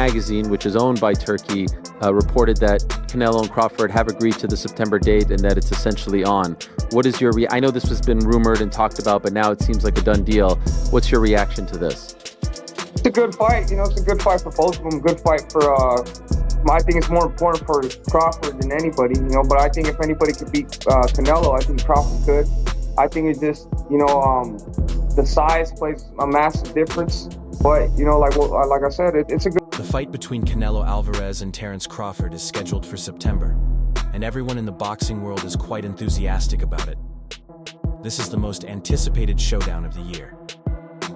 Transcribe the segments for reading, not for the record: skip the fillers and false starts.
magazine, which is owned by Turkey, reported that Canelo and Crawford have agreed to the September date and that it's essentially on. What is your I know this has been rumored and talked about, but now it seems like a done deal. What's your reaction to this? It's a good fight. It's a good fight for both of them. Good fight for, I think it's more important for Crawford than anybody, but I think if anybody could beat Canelo, I think Crawford could. I think it's just, the size plays a massive difference. But, like I said, it's a good... The fight between Canelo Alvarez and Terence Crawford is scheduled for September, and everyone in the boxing world is quite enthusiastic about it. This is the most anticipated showdown of the year.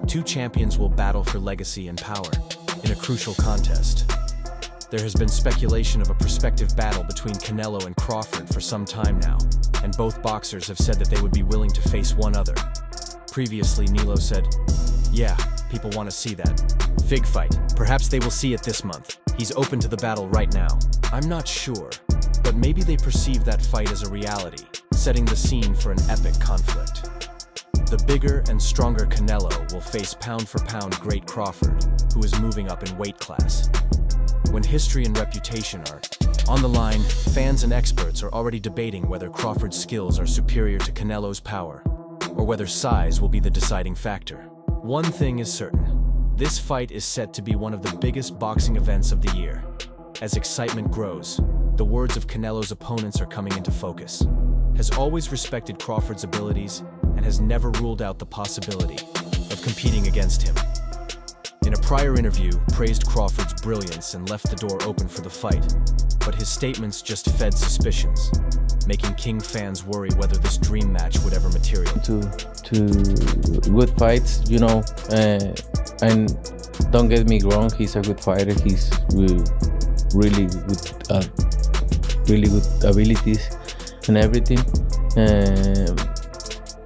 Two champions will battle for legacy and power in a crucial contest. There has been speculation of a prospective battle between Canelo and Crawford for some time now, and both boxers have said that they would be willing to face one another. Previously, Nilo said, "Yeah, people want to see that. Fig fight. Perhaps they will see it this month. He's open to the battle right now." I'm not sure, but maybe they perceive that fight as a reality, setting the scene for an epic conflict. The bigger and stronger Canelo will face pound-for-pound great Crawford, who is moving up in weight class. When history and reputation are on the line, fans and experts are already debating whether Crawford's skills are superior to Canelo's power, or whether size will be the deciding factor. One thing is certain, this fight is set to be one of the biggest boxing events of the year. As excitement grows, the words of Canelo's opponents are coming into focus. Has always respected Crawford's abilities and has never ruled out the possibility of competing against him. In a prior interview, praised Crawford's brilliance and left the door open for the fight, but his statements just fed suspicions, making King fans worry whether this dream match would ever materialize. To good fights, and don't get me wrong, he's a good fighter. He's really good abilities and everything,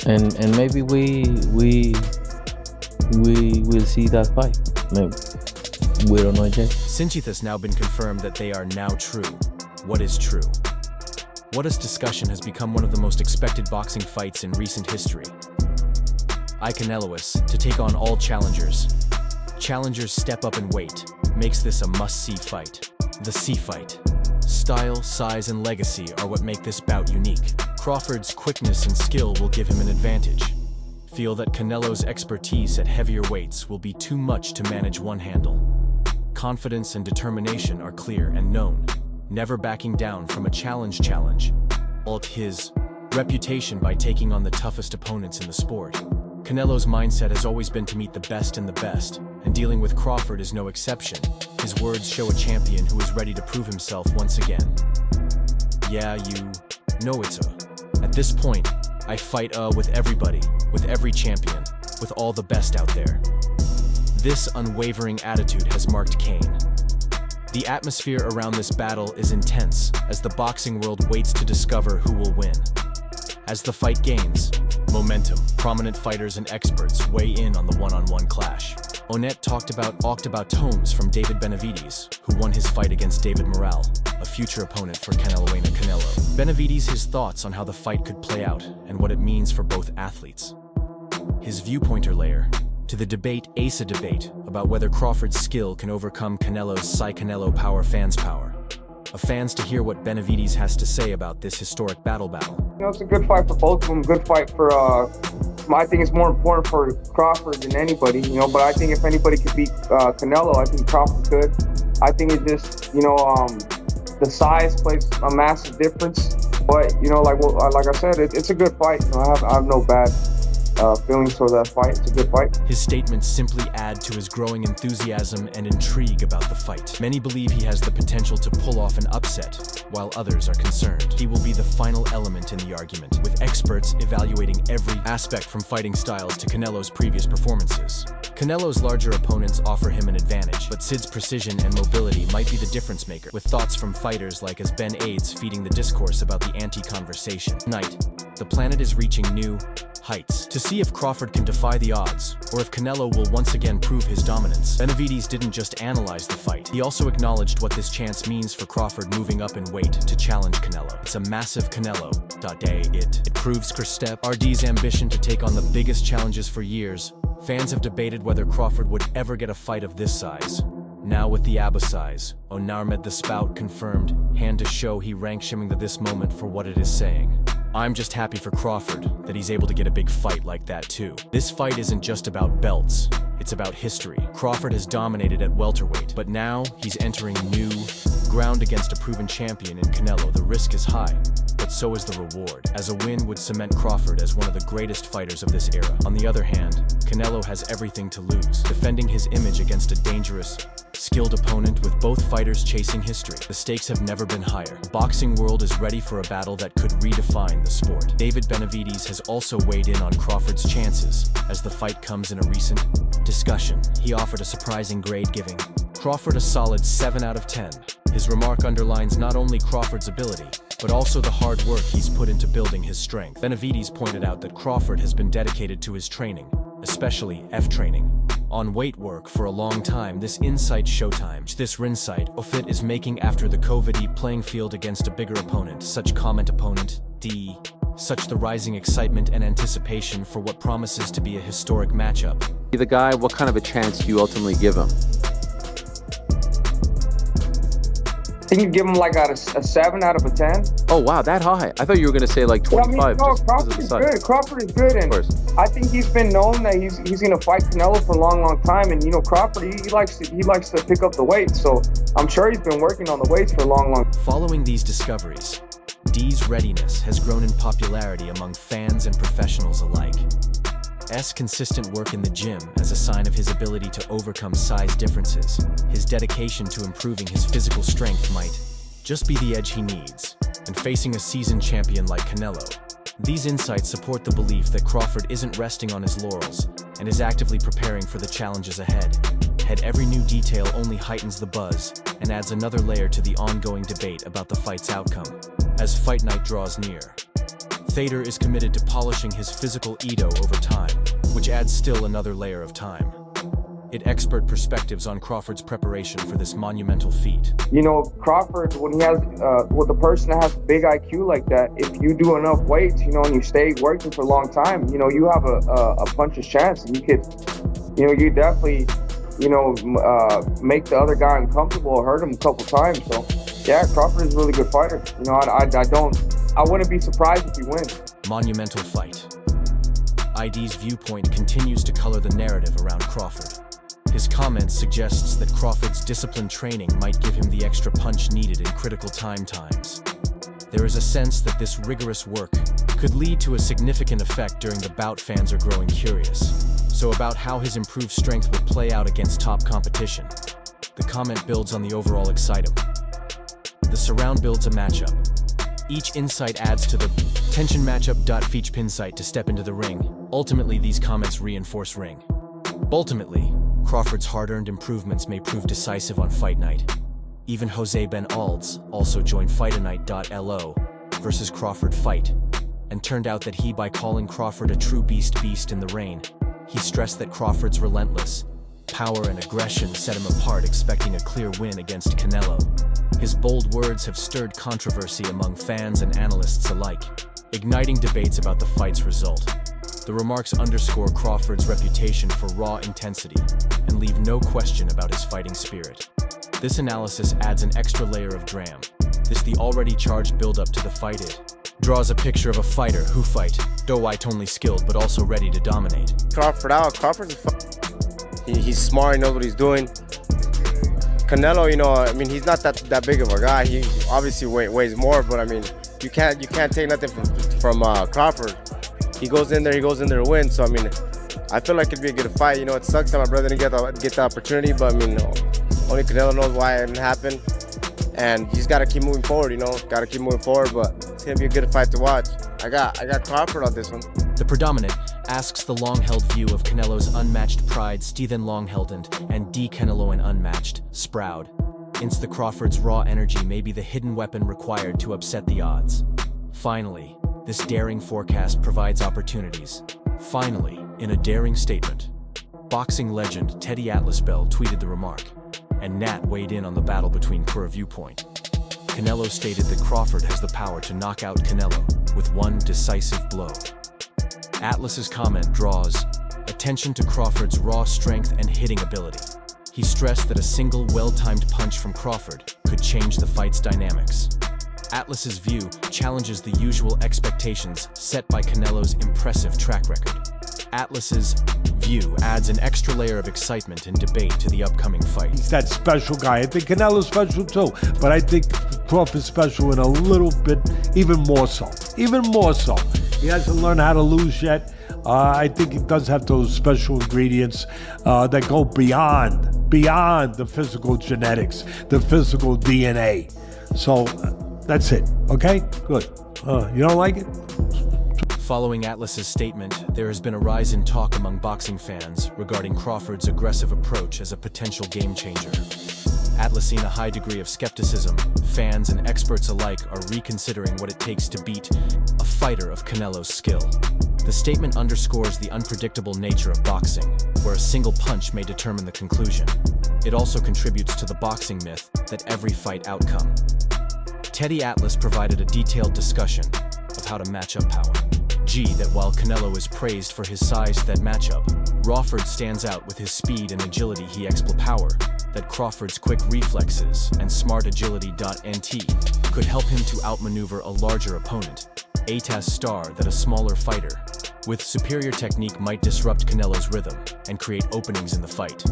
and maybe we will see that fight. Maybe. We don't know yet. Since it has now been confirmed that they are now true, what is true? What's discussion has become one of the most expected boxing fights in recent history. Canelo's to take on all challengers. Challengers step up in weight, makes this a must-see fight. The C fight. Style, size, and legacy are what make this bout unique. Crawford's quickness and skill will give him an advantage. Feel that Canelo's expertise at heavier weights will be too much to manage one handle. Confidence and determination are clear and known, never backing down from a challenge. His reputation by taking on the toughest opponents in the sport. Canelo's mindset has always been to meet the best in the best, and dealing with Crawford is no exception. His words show a champion who is ready to prove himself once again. Yeah, you know it's At this point, I fight with everybody, with every champion, with all the best out there. This unwavering attitude has marked Kane. The atmosphere around this battle is intense as the boxing world waits to discover who will win. As the fight gains momentum, prominent fighters and experts weigh in on the one-on-one clash. Onet talked about tomes from David Benavides, who won his fight against David Morrell, a future opponent for Canelo. Benavides his thoughts on how the fight could play out and what it means for both athletes. His viewpointer layer to the debate about whether Crawford's skill can overcome Canelo's Canelo power fans power. A fans to hear what Benavides has to say about this historic battle. It's a good fight for both of them. Good fight for, I think it's more important for Crawford than anybody, but I think if anybody could beat Canelo, I think Crawford could. I think it just, the size plays a massive difference. But, like I said, it's a good fight. I have no bad feelings for that fight. It's a good fight. His statements simply add to his growing enthusiasm and intrigue about the fight. Many believe he has the potential to pull off an upset, while others are concerned he will be the final element in the argument, with experts evaluating every aspect from fighting styles to Canelo's previous performances. Canelo's larger opponents offer him an advantage, but Sid's precision and mobility might be the difference maker, with thoughts from fighters like as Ben Aids feeding the discourse about the anti-conversation. Tonight, the planet is reaching new heights to see if Crawford can defy the odds, or if Canelo will once again prove his dominance. Benavides didn't just analyze the fight, he also acknowledged what this chance means for Crawford moving up in weight to challenge Canelo. It's a massive Canelo day. It proves Kristep RD's ambition to take on the biggest challenges for years. Fans have debated whether Crawford would ever get a fight of this size. Now with the Abasize, Onarmed the Spout confirmed, hand to show he rank shimming to this moment for what it is saying. I'm just happy for Crawford that he's able to get a big fight like that too. This fight isn't just about belts, it's about history. Crawford has dominated at welterweight, but now he's entering new ground against a proven champion in Canelo. The risk is high, but so is the reward, as a win would cement Crawford as one of the greatest fighters of this era. On the other hand, Canelo has everything to lose, defending his image against a dangerous, skilled opponent with both fighters chasing history. The stakes have never been higher. The boxing world is ready for a battle that could redefine the sport. David Benavides has also weighed in on Crawford's chances as the fight comes in a recent discussion. He offered a surprising grade, giving Crawford a solid 7 out of 10. His remark underlines not only Crawford's ability, but also the hard work he's put into building his strength. Benavides pointed out that Crawford has been dedicated to his training, especially F training, on weight work for a long time. This insight showtime. This rinsight Ofit is making after the COVID playing field against a bigger opponent. Such comment opponent, D. Such the rising excitement and anticipation for what promises to be a historic matchup. The guy, what kind of a chance do you ultimately give him? I think you give him like a 7 out of a 10. Oh wow, that high. I thought you were going to say like 25. Yeah, I mean, no, just Crawford because of is the size. good. Crawford is good, and I think he's been known that he's going to fight Canelo for a long time. And you know, Crawford he likes to pick up the weight, so I'm sure he's been working on the weights for a long. Following these discoveries, D's readiness has grown in popularity among fans and professionals alike. S consistent work in the gym as a sign of his ability to overcome size differences. His dedication to improving his physical strength might just be the edge he needs, and facing a seasoned champion like Canelo. These insights support the belief that Crawford isn't resting on his laurels and is actively preparing for the challenges ahead. Every new detail only heightens the buzz and adds another layer to the ongoing debate about the fight's outcome. As fight night draws near, Thader is committed to polishing his physical ego over time, which adds still another layer of time. It expert perspectives on Crawford's preparation for this monumental feat. You know, Crawford, when he has, with a person that has big IQ like that, if you do enough weights, you know, and you stay working for a long time, you know, you have a puncher's chance, and you could, you know, you definitely, you know, make the other guy uncomfortable or hurt him a couple times. So, yeah, Crawford is a really good fighter. You know, I wouldn't be surprised if he wins. Monumental fight. ID's viewpoint continues to color the narrative around Crawford. His comments suggests that Crawford's disciplined training might give him the extra punch needed in critical times. There is a sense that this rigorous work could lead to a significant effect during the bout. Fans are growing curious. So about how his improved strength will play out against top competition. The comment builds on the overall excitement. The surround builds a matchup. Each insight adds to the tension matchup. Feach pinsight to step into the ring. Ultimately, these comments reinforce ring. Ultimately, Crawford's hard-earned improvements may prove decisive on fight night. Even Jose Ben Alds also joined Fighternight.lo versus Crawford fight, and turned out that by calling Crawford a true beast in the ring, he stressed that Crawford's relentless power and aggression set him apart, expecting a clear win against Canelo. His bold words have stirred controversy among fans and analysts alike, igniting debates about the fight's result. The remarks underscore Crawford's reputation for raw intensity and leave no question about his fighting spirit. This analysis adds an extra layer of dram. The already charged build-up to the fight. It draws a picture of a fighter who though only skilled but also ready to dominate. Crawford's he's smart, he knows what he's doing. Canelo, you know, I mean, he's not that big of a guy. He obviously weighs more, but I mean, you can't take nothing from Crawford. He goes in there to win. So I mean, I feel like it'd be a good fight. You know, it sucks that my brother didn't get the opportunity, but I mean, only Canelo knows why it didn't happen. And you just gotta keep moving forward. You know, gotta keep moving forward. But it's gonna be a good fight to watch. I got Crawford on this one. The predominant asks the long-held view of Canelo's unmatched pride, Stephen long-held and D. Canelo and unmatched, Sproud. The Crawford's raw energy may be the hidden weapon required to upset the odds. Finally, this daring forecast provides opportunities. Finally, in a daring statement, boxing legend Teddy Atlas Bell tweeted the remark, and Nat weighed in on the battle between Cura viewpoint. Canelo stated that Crawford has the power to knock out Canelo with one decisive blow. Atlas's comment draws attention to Crawford's raw strength and hitting ability. He stressed that a single well-timed punch from Crawford could change the fight's dynamics. Atlas's view challenges the usual expectations set by Canelo's impressive track record. Atlas's view adds an extra layer of excitement and debate to the upcoming fight. He's that special guy. I think Canelo's special too, but I think Crawford's special in a little bit, even more so. Even more so. He hasn't learned how to lose yet. I think he does have those special ingredients that go beyond the physical genetics, the physical DNA. So that's it, okay? Good. You don't like it? Following Atlas's statement, there has been a rise in talk among boxing fans regarding Crawford's aggressive approach as a potential game changer. Atlas seen a high degree of skepticism. Fans and experts alike are reconsidering what it takes to beat a fighter of Canelo's skill. The statement underscores the unpredictable nature of boxing, where a single punch may determine the conclusion. It also contributes to the boxing myth that every fight outcome. Teddy Atlas provided a detailed discussion of how to match up power. That while Canelo is praised for his size-that matchup, Crawford stands out with his speed and agility. He exploits power that Crawford's quick reflexes and smart agility.nt could help him to outmaneuver a larger opponent. Atas star that a smaller fighter with superior technique might disrupt Canelo's rhythm and create openings in the fight.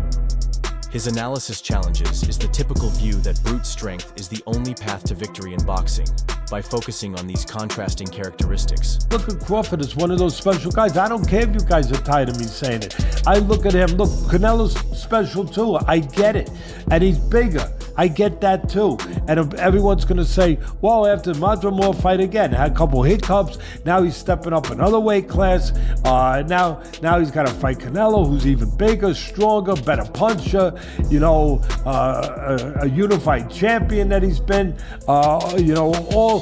His analysis challenges is the typical view that brute strength is the only path to victory in boxing, by focusing on these contrasting characteristics. Look at Crawford as one of those special guys. I don't care if you guys are tired of me saying it. I look at him, look, Canelo's special too. I get it. And he's bigger. I get that too. And everyone's going to say, well, after Madrimore fight again, had a couple hiccups. Now he's stepping up another weight class. Now he's got to fight Canelo, who's even bigger, stronger, better puncher, a unified champion that he's been, all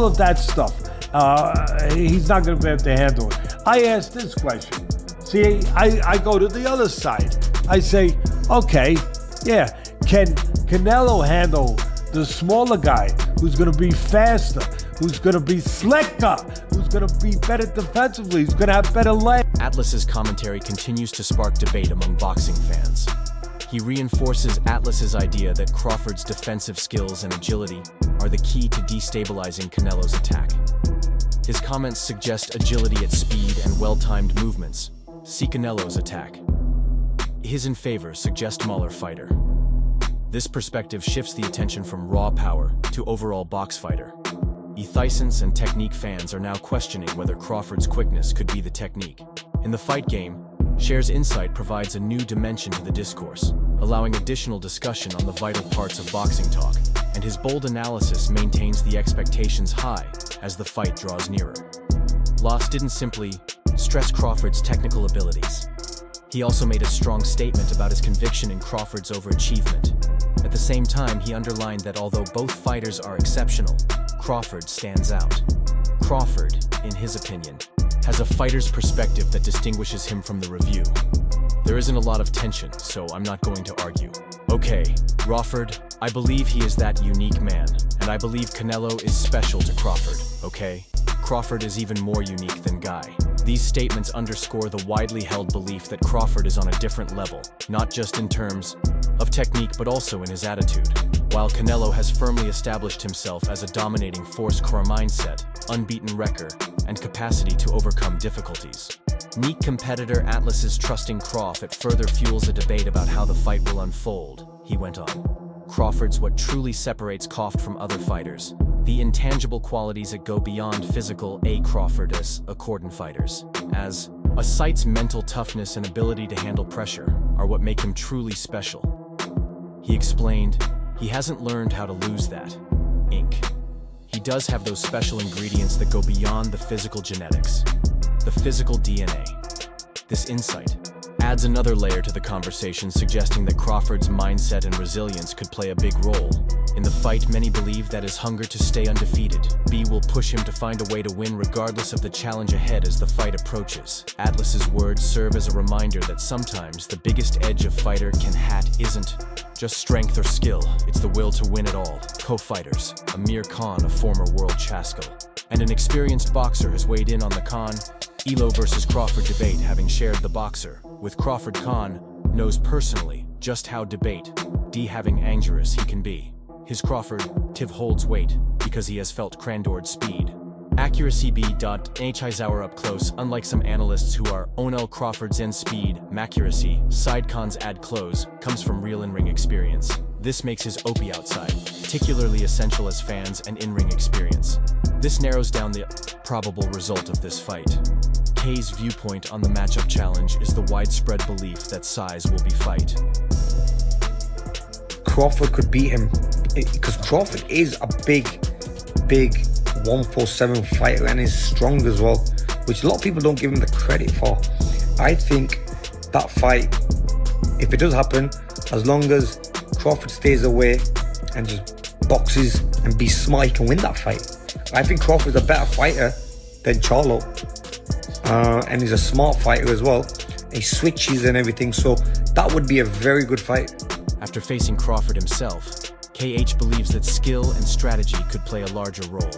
of that stuff. He's not going to be able to handle it. I asked this question. See, I go to the other side. I say, okay, yeah, can Canelo handle the smaller guy who's going to be faster, who's going to be slicker, who's going to be better defensively, who's going to have better legs? Atlas's commentary continues to spark debate among boxing fans. He reinforces Atlas's idea that Crawford's defensive skills and agility are the key to destabilizing Canelo's attack. His comments suggest agility at speed and well-timed movements. See Canelo's attack. His in favor suggest smaller fighter. This perspective shifts the attention from raw power to overall box fighter. Ethicence and technique fans are now questioning whether Crawford's quickness could be the technique. In the fight game, Cher's insight provides a new dimension to the discourse, allowing additional discussion on the vital parts of boxing talk, and his bold analysis maintains the expectations high as the fight draws nearer. Loss didn't simply stress Crawford's technical abilities. He also made a strong statement about his conviction in Crawford's overachievement. At the same time, he underlined that although both fighters are exceptional, Crawford stands out. Crawford, in his opinion, has a fighter's perspective that distinguishes him from the review. There isn't a lot of tension, so I'm not going to argue. Okay, Crawford, I believe he is that unique man, and I believe Canelo is special to Crawford, okay? Crawford is even more unique than Guy. These statements underscore the widely held belief that Crawford is on a different level, not just in terms of technique but also in his attitude. While Canelo has firmly established himself as a dominating force core mindset, unbeaten record, and capacity to overcome difficulties. Meek competitor Atlas's trusting Crawford further fuels a debate about how the fight will unfold. He went on. Crawford's what truly separates Crawford from other fighters. The intangible qualities that go beyond physical Crawford as accordant fighters. As a sight's mental toughness and ability to handle pressure are what make him truly special. He explained, he hasn't learned how to lose that. He does have those special ingredients that go beyond the physical genetics, the physical DNA. This insight adds another layer to the conversation, suggesting that Crawford's mindset and resilience could play a big role. In the fight, many believe that his hunger to stay undefeated will push him to find a way to win regardless of the challenge ahead as the fight approaches. Atlas's words serve as a reminder that sometimes the biggest edge a fighter can have isn't just strength or skill, it's the will to win it all. Co-fighters, Amir Khan, a former world Chaskell, and an experienced boxer has weighed in on the Khan Elo versus Crawford debate, having shared the boxer with Crawford. Khan knows personally just how having angerous he can be. His Crawford, Tiv holds weight, because he has felt Crandord's speed. Accuracy B.H up close, unlike some analysts who are Onel Crawford's and speed, Macuracy, side cons add close, comes from real in-ring experience. This makes his OP outside particularly essential as fans and in-ring experience. This narrows down the probable result of this fight. K's viewpoint on the matchup challenge is the widespread belief that size will be fight. Crawford could beat him because Crawford is a big 147 fighter and is strong as well, which a lot of people don't give him the credit for. I think that fight, if it does happen, as long as Crawford stays away and just boxes and be smart, he can win that fight. I think Crawford's a better fighter than Charlo, and he's a smart fighter as well. He switches and everything, so that would be a very good fight. After facing Crawford himself, KH believes that skill and strategy could play a larger role.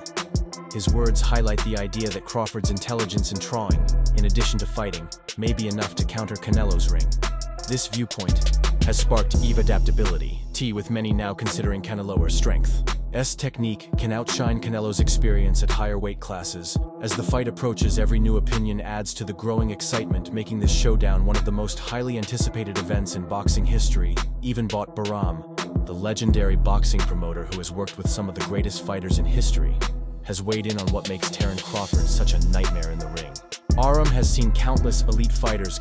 His words highlight the idea that Crawford's intelligence in drawing, in addition to fighting, may be enough to counter Canelo's ring. This viewpoint has sparked EVE adaptability, with many now considering Canelo's strength. Technique can outshine Canelo's experience at higher weight classes. As the fight approaches, every new opinion adds to the growing excitement, making this showdown one of the most highly anticipated events in boxing history. Even Bahram, the legendary boxing promoter who has worked with some of the greatest fighters in history, has weighed in on what makes Terence Crawford such a nightmare in the ring. Aram has seen countless elite fighters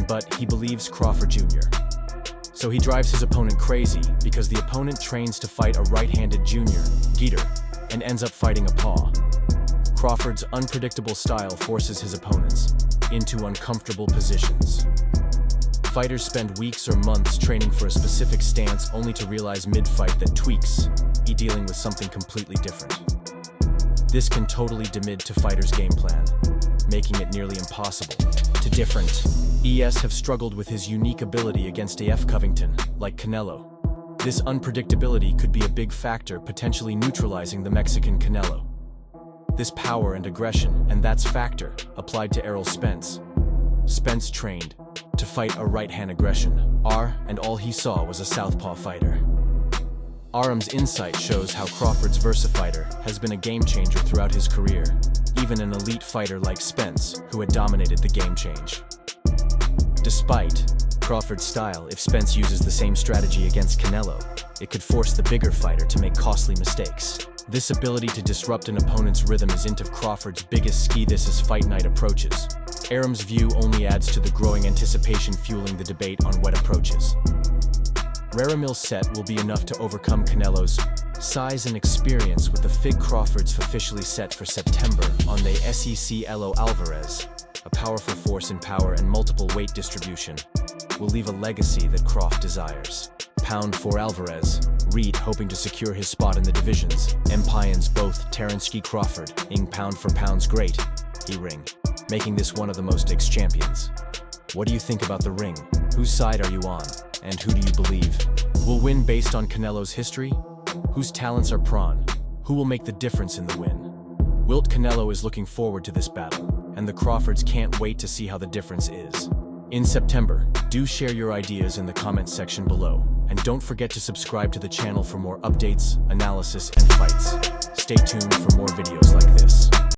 but he believes Crawford Jr. So he drives his opponent crazy because the opponent trains to fight a right-handed junior, Geeter, and ends up fighting a paw. Crawford's unpredictable style forces his opponents into uncomfortable positions. Fighters spend weeks or months training for a specific stance only to realize mid-fight that tweaks, dealing with something completely different. This can totally demean to fighters' game plan, making it nearly impossible to different. ES have struggled with his unique ability against AF Covington, like Canelo. This unpredictability could be a big factor, potentially neutralizing the Mexican Canelo. This power and aggression, and that's factor, applied to Errol Spence. Spence trained to fight a right-hand aggression, and all he saw was a southpaw fighter. Aram's insight shows how Crawford's Versafighter has been a game-changer throughout his career, even an elite fighter like Spence, who had dominated the game change. Despite Crawford's style, if Spence uses the same strategy against Canelo, it could force the bigger fighter to make costly mistakes. This ability to disrupt an opponent's rhythm is into Crawford's biggest ski as fight night approaches. Aram's view only adds to the growing anticipation, fueling the debate on what approaches. Raramil's set will be enough to overcome Canelo's size and experience, with the Fig Crawford's officially set for September on the SEC. Alvarez, a powerful force in power and multiple weight distribution, will leave a legacy that Croft desires. Pound for Alvarez, Reed hoping to secure his spot in the divisions. Empires both Terence Crawford, pound for pound's great, ring, making this one of the most ex-champions. What do you think about the ring? Whose side are you on? And who do you believe will win based on Canelo's history? Whose talents are prawn? Who will make the difference in the win? Wilt Canelo is looking forward to this battle, and the Crawfords can't wait to see how the difference is. In September, do share your ideas in the comments section below, and don't forget to subscribe to the channel for more updates, analysis, and fights. Stay tuned for more videos like this.